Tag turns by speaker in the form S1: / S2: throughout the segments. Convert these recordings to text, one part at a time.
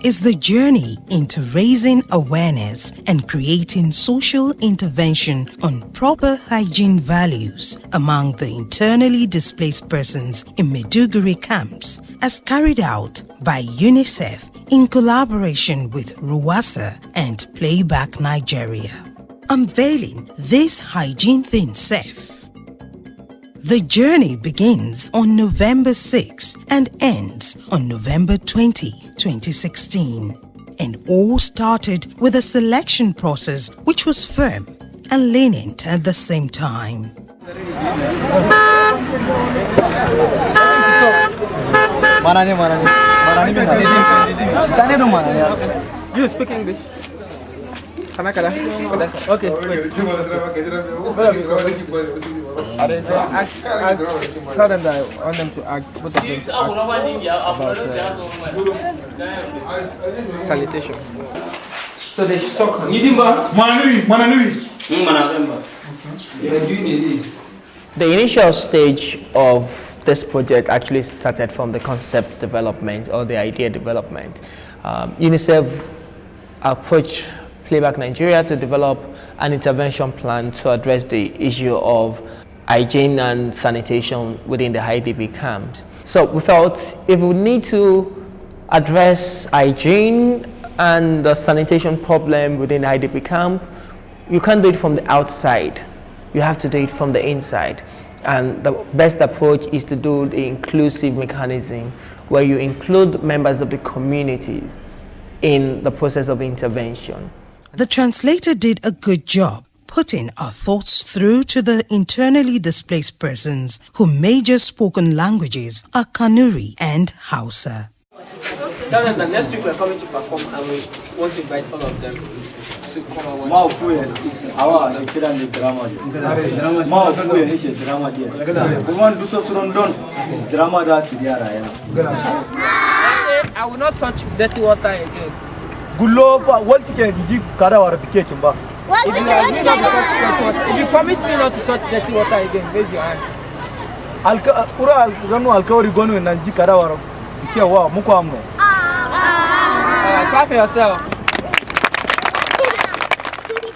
S1: is the journey into raising awareness and creating social intervention on proper hygiene values among the internally displaced persons in Maiduguri camps, as carried out by UNICEF in collaboration with RWASA and Playback Nigeria. Unveiling this Hygiene Thing Sef. The journey begins on November 6 and ends on November 20, 2016. And all started with a selection process which was firm and lenient at the same time.
S2: You speak English? Okay, wait. Tell them that I want them to act, both of them to act about sanitation. So they should talk.
S3: The initial stage of this project actually started from the concept development or the idea development. UNICEF approached Playback Nigeria to develop an intervention plan to address the issue of hygiene and sanitation within the IDP camps. So we felt if we need to address hygiene and the sanitation problem within the IDP camp, you can't do it from the outside. You have to do it from the inside. And the best approach is to do the inclusive mechanism where you include members of the communities in the process of intervention.
S1: The translator did a good job putting our thoughts through to the internally displaced persons whose major spoken languages are Kanuri and Hausa.
S2: Tell them that next week we're coming to perform and we want to invite all of them to come and watch. I will not touch dirty water again. If you promise me not to touch dirty water again, raise your hand. Clap for yourself.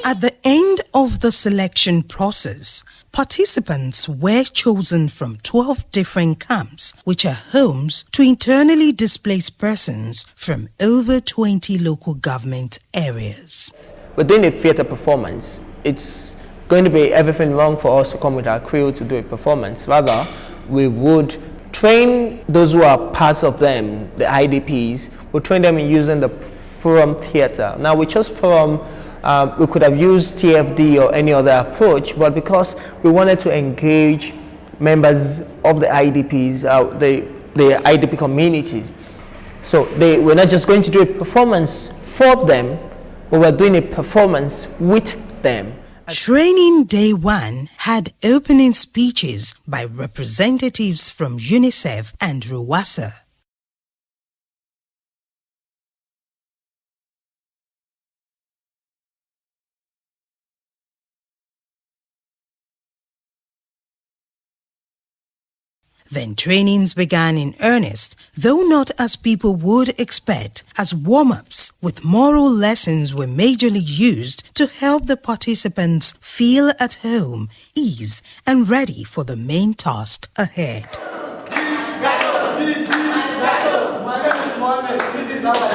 S1: At the end of the selection process, participants were chosen from 12 different camps, which are homes to internally displaced persons from over 20 local government areas.
S3: We're doing a theater performance. It's going to be everything wrong for us to come with our crew to do a performance. Rather, we would train those who are parts of them, the IDPs, we'll train them in using the forum theater. Now, we chose forum. We could have used TFD or any other approach, but because we wanted to engage members of the IDPs, the IDP communities, so we're not just going to do a performance for them, but we're doing a performance with them.
S1: Training Day 1 had opening speeches by representatives from UNICEF and RWASA. Then trainings began in earnest, though not as people would expect, as warm-ups with moral lessons were majorly used to help the participants feel at home, ease, and ready for the main task ahead.
S4: My name is Mohammed. This is Alba.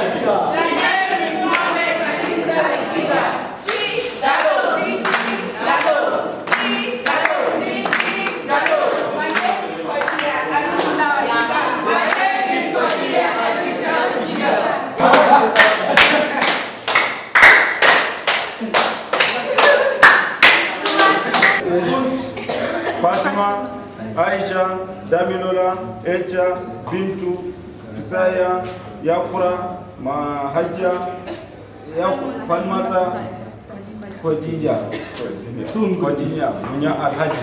S5: Fatima, Aisha, Damilola, Eja, Bintu, Fisaya, Yakura, Mahajja, Falmata, Khadija, Soon Khadija, Munya Alhaji.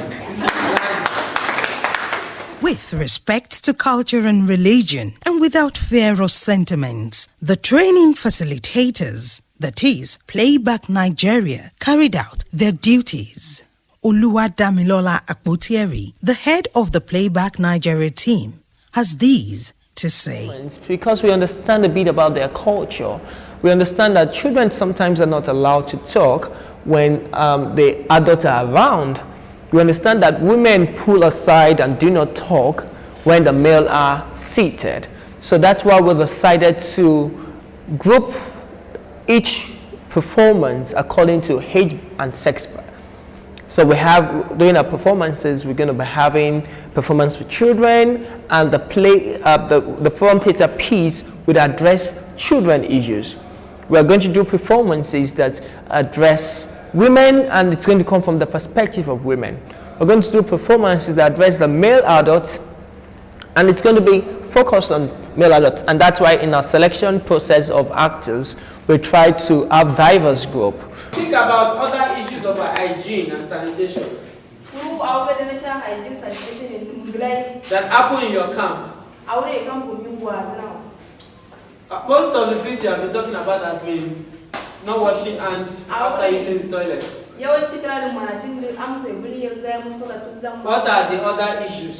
S1: With respect to culture and religion, and without fear or sentiments, the training facilitators, that is, Playback Nigeria, carried out their duties. Oluwadamilola Akpotieri, the head of the Playback Nigeria team, has these to say.
S3: Because we understand a bit about their culture, we understand that children sometimes are not allowed to talk when the adults are around. We understand that women pull aside and do not talk when the male are seated. So that's why we decided to group each performance according to age and sex. So we have, during our performances, we're going to be having performance for children, and the play, the forum theater piece would address children issues. We are going to do performances that address women, and it's going to come from the perspective of women. We're going to do performances that address the male adults, and it's going to be focused on male adults. And that's why in our selection process of actors, we try to have diverse group.
S2: Think about other issues of hygiene and sanitation that happen in your camp. Most of the things you have been talking about has been not washing hands after using the toilet. What are the other issues?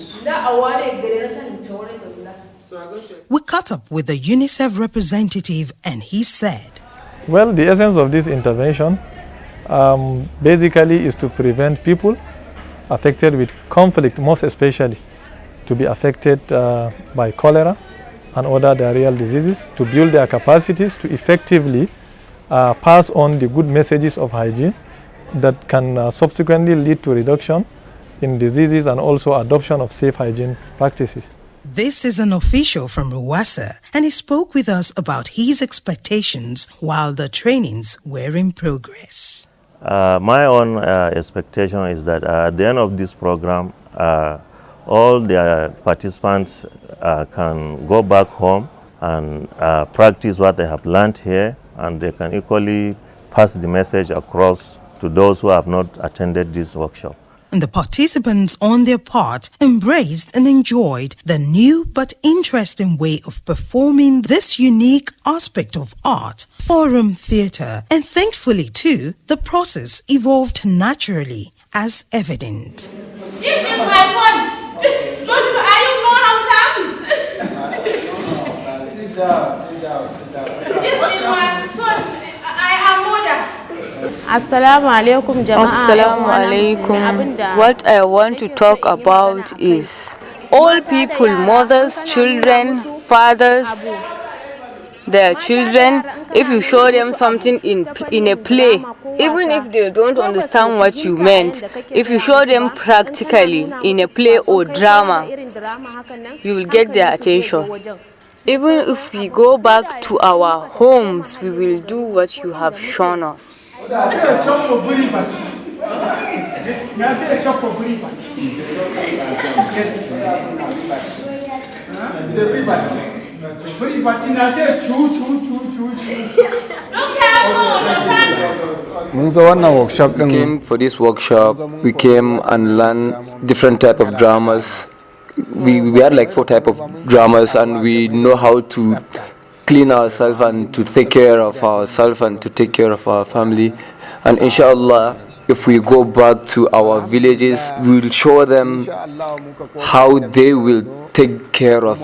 S1: We caught up with the UNICEF representative and he said,
S6: well, the essence of this intervention basically is to prevent people affected with conflict, most especially to be affected by cholera and other diarrheal diseases, to build their capacities to effectively pass on the good messages of hygiene that can subsequently lead to reduction in diseases and also adoption of safe hygiene practices.
S1: This is an official from Ruwasa, and he spoke with us about his expectations while the trainings were in progress.
S7: My own expectation is that at the end of this program, all the participants can go back home and practice what they have learned here, and they can equally pass the message across to those who have not attended this workshop.
S1: And the participants on their part embraced and enjoyed the new but interesting way of performing this unique aspect of art, forum theatre, and thankfully too, the process evolved naturally as evident.
S8: This is my son! Son, are you know how Sam?
S5: Sit down.
S8: This is my son. I am mother.
S9: Assalamu alaikum jama'a. What I want to talk about is all people, mothers, children, fathers, their children. If you show them something in a play, even if they don't understand what you meant, if you show them practically in a play or drama, you will get their attention. Even if we go back to our homes, we will do what you have shown us.
S10: We came for this workshop. We came and learned different type of dramas. We had like 4 type of dramas, and we know how to clean ourselves and to take care of ourselves and to take care of our family. And inshallah, if we go back to our villages, we will show them how they will take care of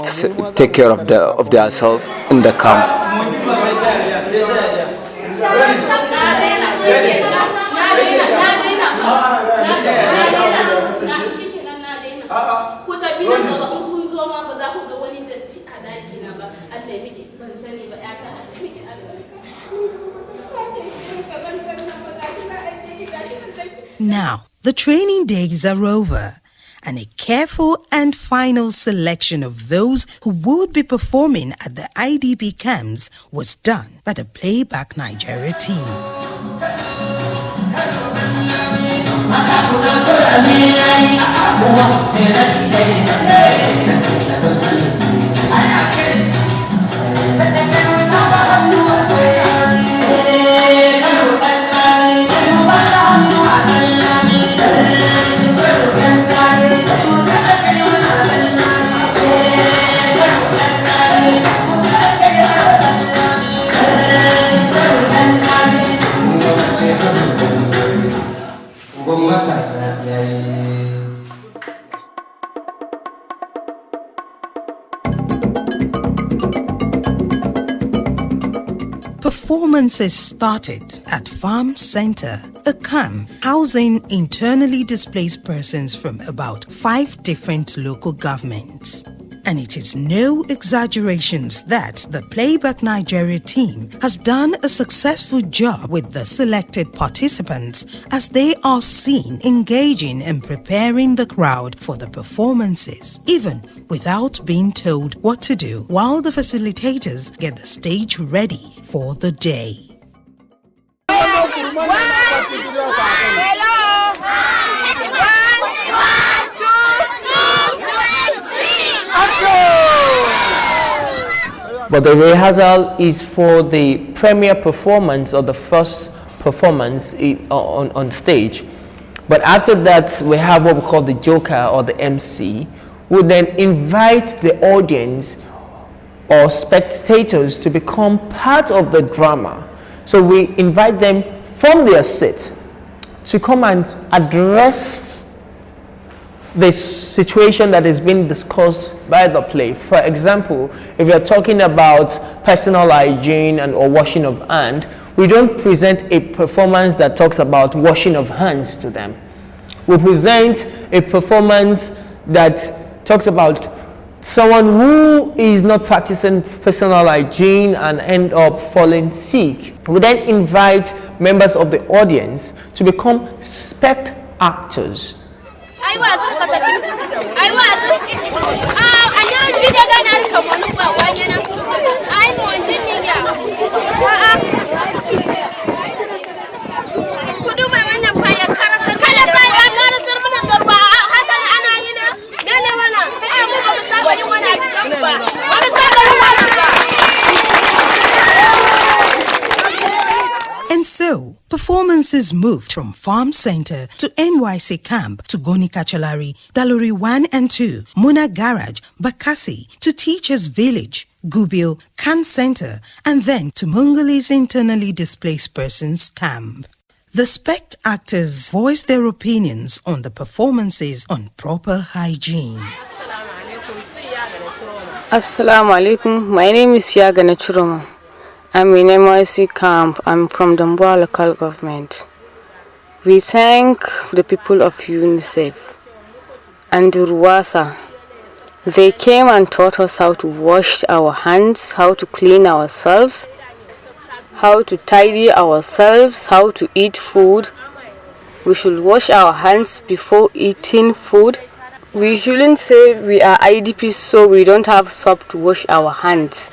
S10: their self in the camp.
S1: Now, the training days are over, and a careful and final selection of those who would be performing at the IDP camps was done by the Playback Nigeria team. performances started at Farm Center, a camp housing internally displaced persons from about 5 different local governments. And it is no exaggerations that the Playback Nigeria team has done a successful job with the selected participants, as they are seen engaging and preparing the crowd for the performances, even without being told what to do, while the facilitators get the stage ready for the day.
S3: But the rehearsal is for the premiere performance or the first performance on stage. But after that, we have what we call the joker or the MC, who then invite the audience or spectators to become part of the drama. So we invite them from their seat to come and address the situation that is being discussed by the play. For example, if you're talking about personal hygiene and or washing of hands, we don't present a performance that talks about washing of hands to them. We present a performance that talks about someone who is not practicing personal hygiene and end up falling sick. We then invite members of the audience to become spectators.
S1: And so, performances moved from Farm Center to NYC Camp to Goni Kachalari, Daluri 1 and 2, Muna Garage, Bakassi, to Teachers Village, Gubbio, Can Center, and then to Mungali's Internally Displaced Persons Camp. The SPECT actors voiced their opinions on the performances on proper hygiene.
S9: Assalamu alaikum. My name is Yagana Churoma. I'm in NYC camp. I'm from Damboa local government. We thank the people of UNICEF and Ruwasa. They came and taught us how to wash our hands, how to clean ourselves, how to tidy ourselves, how to eat food. We should wash our hands before eating food. We shouldn't say we are IDPs so we don't have soap to wash our hands.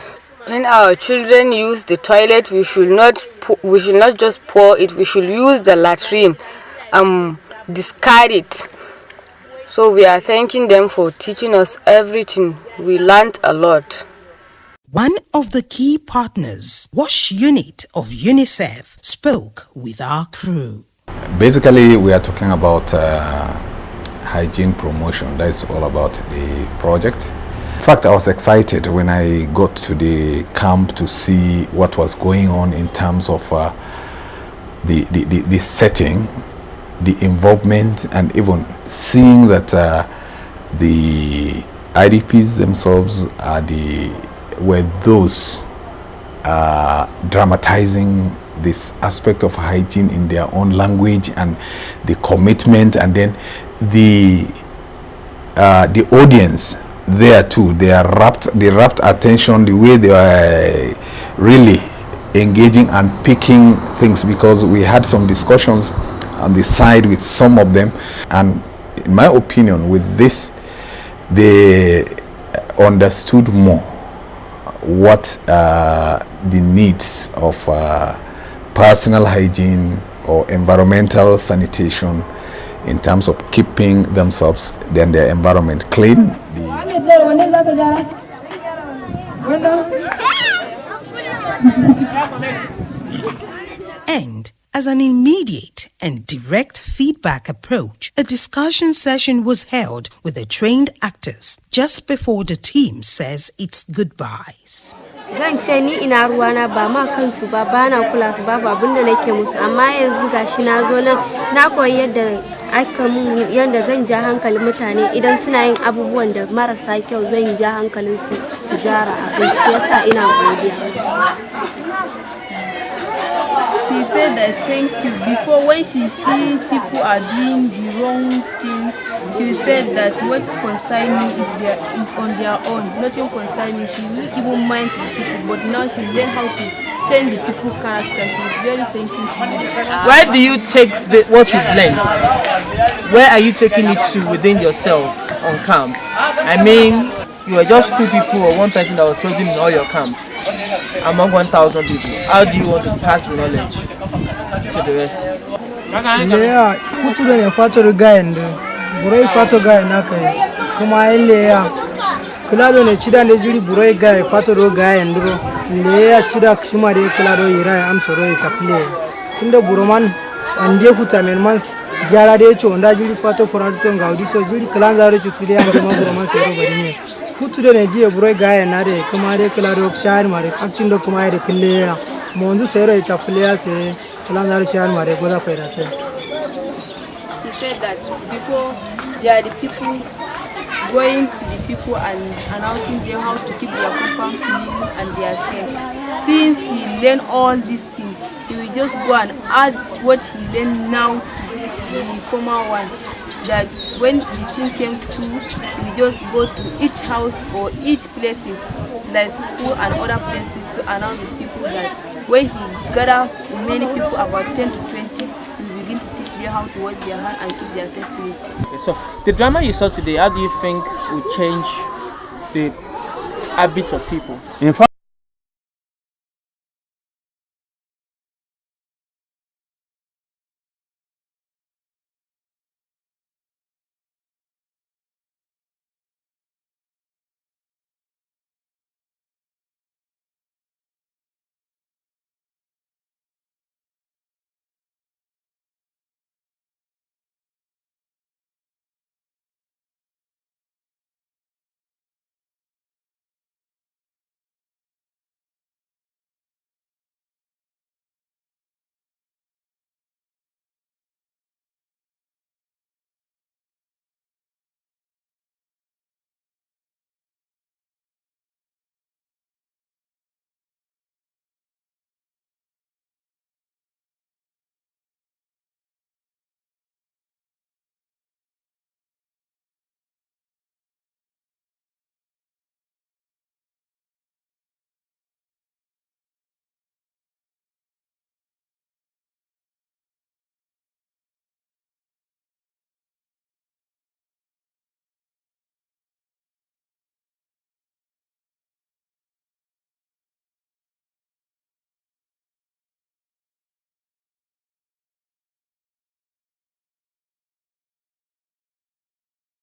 S9: When our children use the toilet, we should not just pour it. We should use the latrine, discard it. So we are thanking them for teaching us everything. We learned a lot.
S1: One of the key partners, WASH Unit of UNICEF, spoke with our crew.
S11: Basically, we are talking about hygiene promotion. That's all about the project. In fact, I was excited when I got to the camp to see what was going on in terms of the setting, the involvement, and even seeing that the IDPs themselves were those dramatizing this aspect of hygiene in their own language, and the commitment, and then the audience there too, they rapt attention, the way they were really engaging and picking things, because we had some discussions on the side with some of them, and in my opinion with this they understood more what the needs of personal hygiene or environmental sanitation in terms of keeping themselves and their environment clean.
S1: And as an immediate and direct feedback approach, a discussion session was held with the trained actors just before the team says its goodbyes.
S12: Zan ce ni ina ruwana ba ma kansu ba na kula su ba abin da nake musu, amma yanzu gashi na zo nan na koyi yadda aka mun yanda zan ja hankalin mutane idan suna yin abubuwan da marasa kyau, zan ja hankalin su jara abin, yasa ina godiya.
S13: she said that thank you. Before, when she see people are doing the wrong thing, she said that what concern me is on their own. Nothing concern me. She will even mind the people, but now she learned how to change the people character. She's very thankful to me.
S3: Where do you take what you've learned? Where are you taking it to within yourself on camp? I mean, you were just 2 people or 1 person that was chosen in all your camp among 1,000 people. How do you want to pass the knowledge to the rest?
S14: Yeah, kutu da ne fato ga yanda. Burai fato ga yana kai. Kuma ile ya. Kula do ne chida ne jiri burai ga fato ro ga yandro. Le ya chida kishuma de kula do yira am soro e kaple. Tunda buroman ande huta men man gyara da yace wanda jiri fato production ga audi so jiri klan zaro ci fide an ma buroman sai ro bari ne. Kutu da ne jiye burai ga yana de kuma de kula do shahar mare akcin da kuma da kille ya. Mondu sai ro e kaple sai klan zaro shahar mare goda faida ta.
S13: He said that before they are the people going to the people and announcing them how to keep their compound clean and they are safe. Since he learned all these things, he will just go and add what he learned now to the former one. That when the thing came to, he will just go to each house or each places, like school and other places, to announce the people that when he gather many people, about 10 to 20, how to wash their hand and keep their safety.
S3: Okay, so the drama you saw today, how do you think will change the habits of people?
S5: In fact,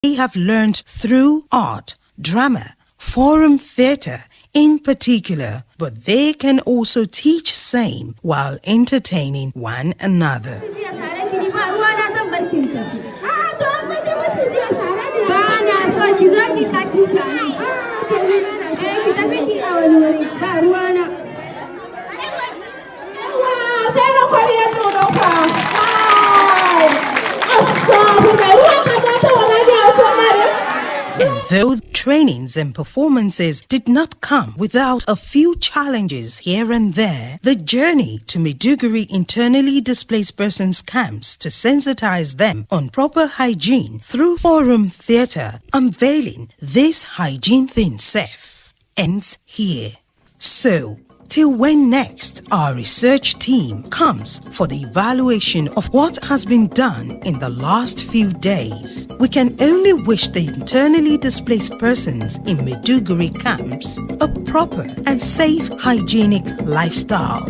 S1: they have learned through art, drama, forum theatre in particular, but they can also teach same while entertaining one another. And though trainings and performances did not come without a few challenges here and there, the journey to Maiduguri Internally Displaced Persons camps to sensitize them on proper hygiene through forum theatre unveiling this Hygiene Thing Sef ends here. So, till when next our research team comes for the evaluation of what has been done in the last few days, we can only wish the internally displaced persons in Maiduguri camps a proper and safe hygienic lifestyle.